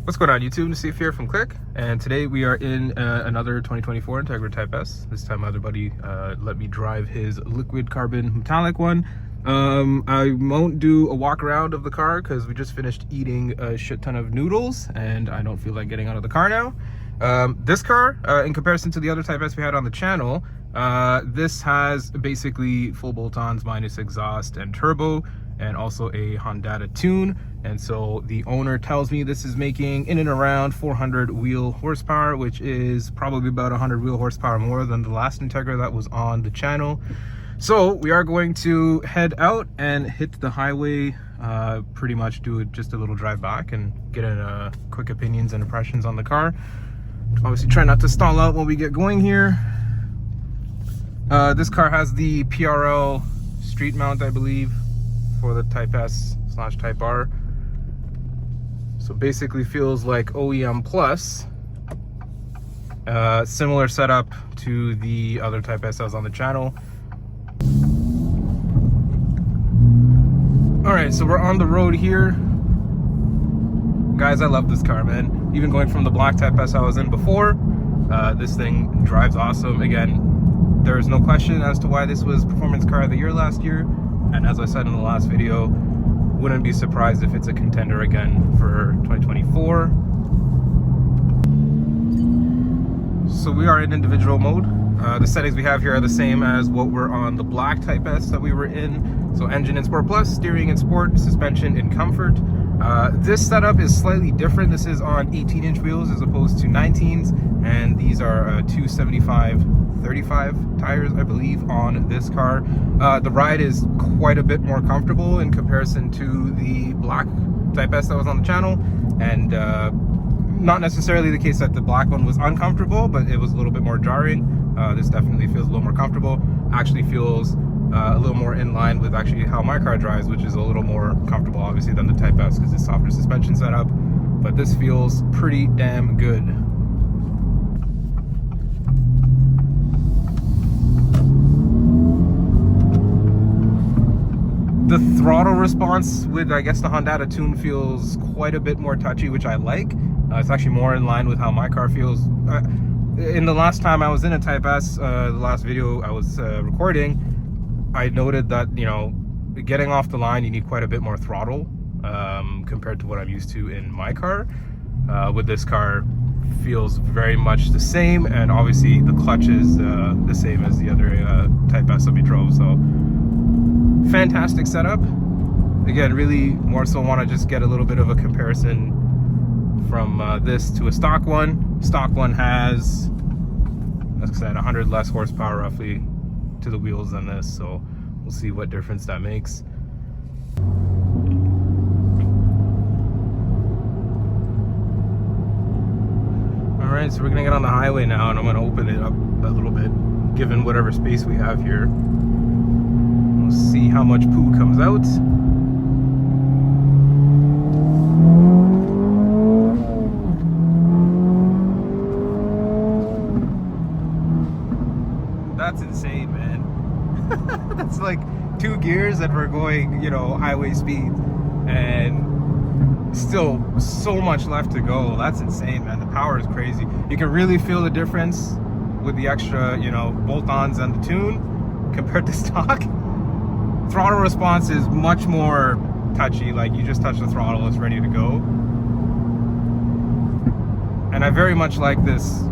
What's going on YouTube? Nassif here from Click, and today we are in another 2024 Integra Type S. This time my other buddy let me drive his liquid carbon metallic one. I won't do a walk around of the car because we just finished eating a shit ton of noodles and I don't feel like getting out of the car now. This car, in comparison to the other Type S we had on the channel, this has basically full bolt-ons minus exhaust and turbo, and also a Hondata tune. And so the owner tells me this is making in and around 400 wheel horsepower, which is probably about 100 wheel horsepower more than the last Integra that was on the channel. So we are going to head out and hit the highway, pretty much do just a little drive back and get in quick opinions and impressions on the car. Obviously try not to stall out when we get going here. This car has the PRL street mount, I believe, for the Type S / Type R. So basically feels like OEM plus. Similar setup to the other Type S I was on the channel. All right, so we're on the road here. Guys, I love this car, man. Even going from the black Type S I was in before, this thing drives awesome. Again, there's no question as to why this was Performance Car of the Year last year. And as I said in the last video, wouldn't be surprised if it's a contender again for 2024. So we are in individual mode. The settings we have here are the same as what were on the black Type S that we were in. So engine in Sport Plus, steering in Sport, suspension in Comfort. This setup is slightly different. This is on 18-inch wheels as opposed to 19s, and these are 275/35 tires, I believe, on this car. The ride is quite a bit more comfortable in comparison to the black Type S that was on the channel, and not necessarily the case that the black one was uncomfortable, but it was a little bit more jarring. This definitely feels a little more comfortable. Actually feels a little more in line with actually how my car drives, which is a little more comfortable obviously than the Type S because it's softer suspension setup, but this feels pretty damn good. The throttle response with, I guess, the Hondata tune feels quite a bit more touchy, which I like. It's actually more in line with how my car feels. In the last time I was in a Type S, the last video I was recording, I noted that, you know, getting off the line, you need quite a bit more throttle compared to what I'm used to in my car. With this car, feels very much the same, and obviously the clutch is the same as the other Type S that we drove. So fantastic setup. Again, really more so want to just get a little bit of a comparison from this to a stock one. Stock one has, as I said, 100 less horsepower roughly to the wheels than this, so we'll see what difference that makes. All right, so we're gonna get on the highway now, and I'm gonna open it up a little bit, given whatever space we have here. We'll see how much poo comes out. That's insane, man. That's like 2 gears and we're going, you know, highway speed, and still so much left to go. That's insane, man. The power is crazy. You can really feel the difference with the extra, you know, bolt-ons and the tune compared to stock. Throttle response is much more touchy. Like, you just touch the throttle, it's ready to go. And I very much like this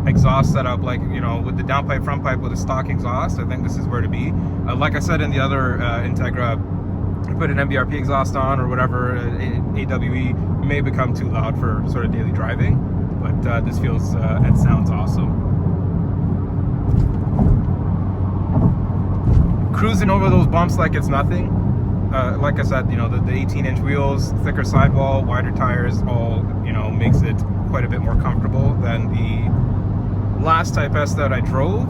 exhaust setup, like, you know, with the downpipe, front pipe with a stock exhaust. I think this is where to be. Like I said in the other Integra, I put an MBRP exhaust on or whatever, AWE may become too loud for sort of daily driving, but this feels and sounds awesome. Cruising over those bumps like it's nothing. Like I said, you know, the 18-inch wheels, thicker sidewall, wider tires, all, you know, makes it quite a bit more comfortable than the last Type S that I drove.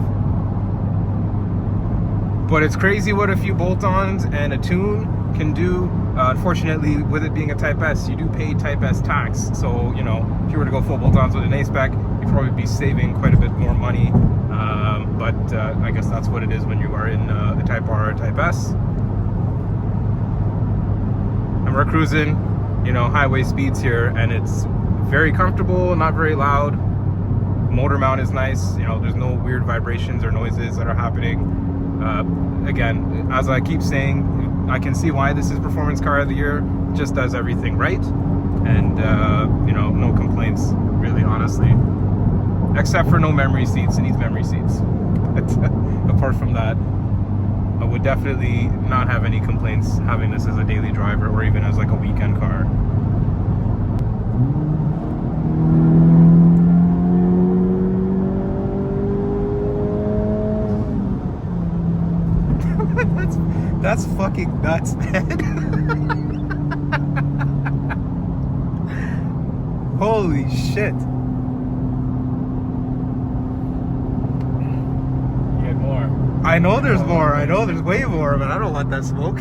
But it's crazy what a few bolt-ons and a tune can do. Unfortunately, with it being a Type S, you do pay Type S tax. So, you know, if you were to go full bolt-ons with an A-spec, you'd probably be saving quite a bit more money. But I guess that's what it is when you are in the Type R or Type S. And we're cruising, you know, highway speeds here, and it's very comfortable, not very loud. Motor mount is nice, you know, there's no weird vibrations or noises that are happening. Again, as I keep saying, I can see why this is Performance Car of the Year. Just does everything right, and you know, no complaints really, honestly, except for no memory seats. It needs memory seats. Apart from that, I would definitely not have any complaints having this as a daily driver or even as like a weekend car. That's fucking nuts, man. Holy shit. You get more. I know there's more. I know there's way more, but I don't want that smoke.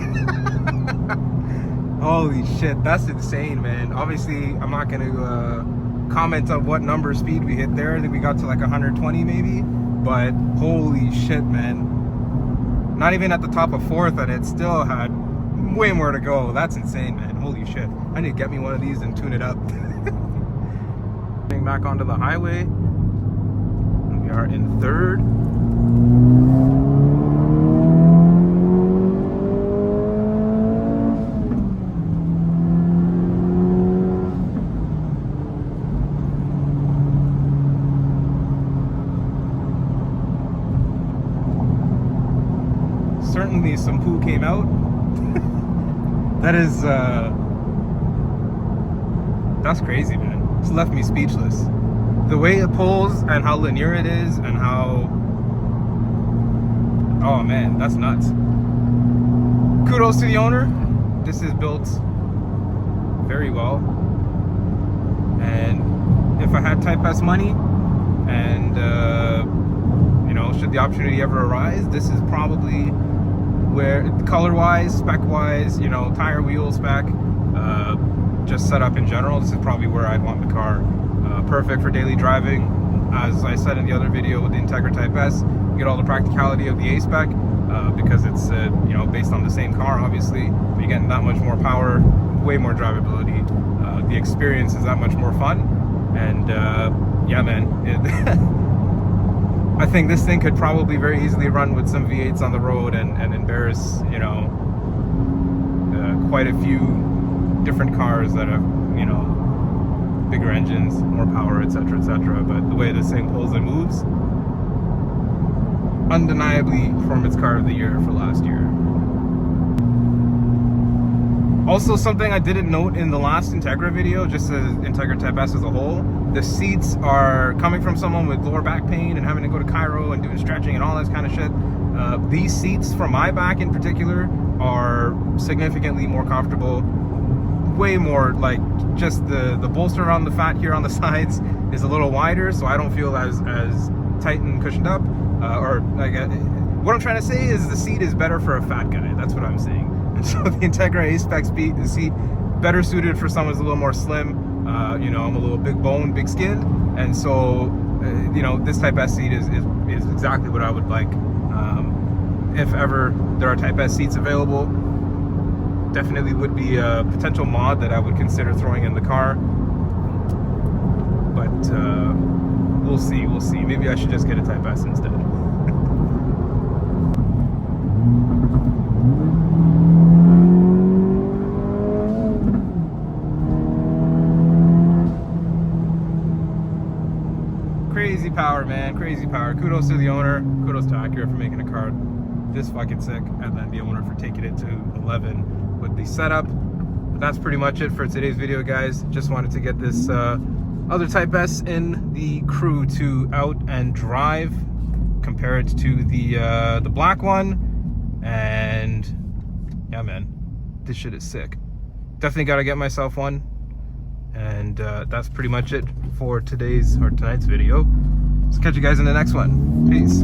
Holy shit, that's insane, man. Obviously, I'm not going to comment on what number speed we hit there. I think we got to like 120 maybe, but holy shit, man. Not even at the top of fourth, and it still had way more to go. That's insane, man. Holy shit. I need to get me one of these and tune it up. Getting back onto the highway. We are in third. Certainly some poo came out. That is that's crazy, man. It's left me speechless. The way it pulls and how linear it is and how, oh man, that's nuts. Kudos to the owner. This is built very well, and if I had Type S money and you know, should the opportunity ever arise, this is probably where, color-wise, spec-wise, you know, tire, wheel spec, just set up in general, this is probably where I'd want the car. Perfect for daily driving. As I said in the other video with the Integra Type S, you get all the practicality of the A spec because it's you know, based on the same car, obviously, but you're getting that much more power, way more drivability. The experience is that much more fun, and yeah, man. I think this thing could probably very easily run with some V8s on the road and embarrass, you know, quite a few different cars that have, you know, bigger engines, more power, etc., etc. But the way this thing pulls and moves, undeniably Performance Car of the Year for last year. Also, something I didn't note in the last Integra video, just as Integra Type S as a whole, the seats are coming from someone with lower back pain and having to go to chiro and doing stretching and all this kind of shit. These seats, for my back in particular, are significantly more comfortable. Way more, like, just the bolster around the fat here on the sides is a little wider, so I don't feel as tight and cushioned up. Or like, what I'm trying to say is the seat is better for a fat guy. That's what I'm saying. And so the Integra A-Spec seat, better suited for someone who's a little more slim. You know, I'm a little big boned, big skinned, and so you know, this Type S seat is exactly what I would like. If ever there are Type S seats available, definitely would be a potential mod that I would consider throwing in the car. But we'll see, we'll see. Maybe I should just get a Type S instead. Crazy power, man, crazy power. Kudos to the owner, kudos to Acura for making a car this fucking sick, and then the owner for taking it to 11 with the setup. But that's pretty much it for today's video, guys. Just wanted to get this other Type S in the crew to out and drive, compare it to the black one, and yeah, man, this shit is sick. Definitely got to get myself one. And that's pretty much it for tonight's video. So catch you guys in the next one. Peace.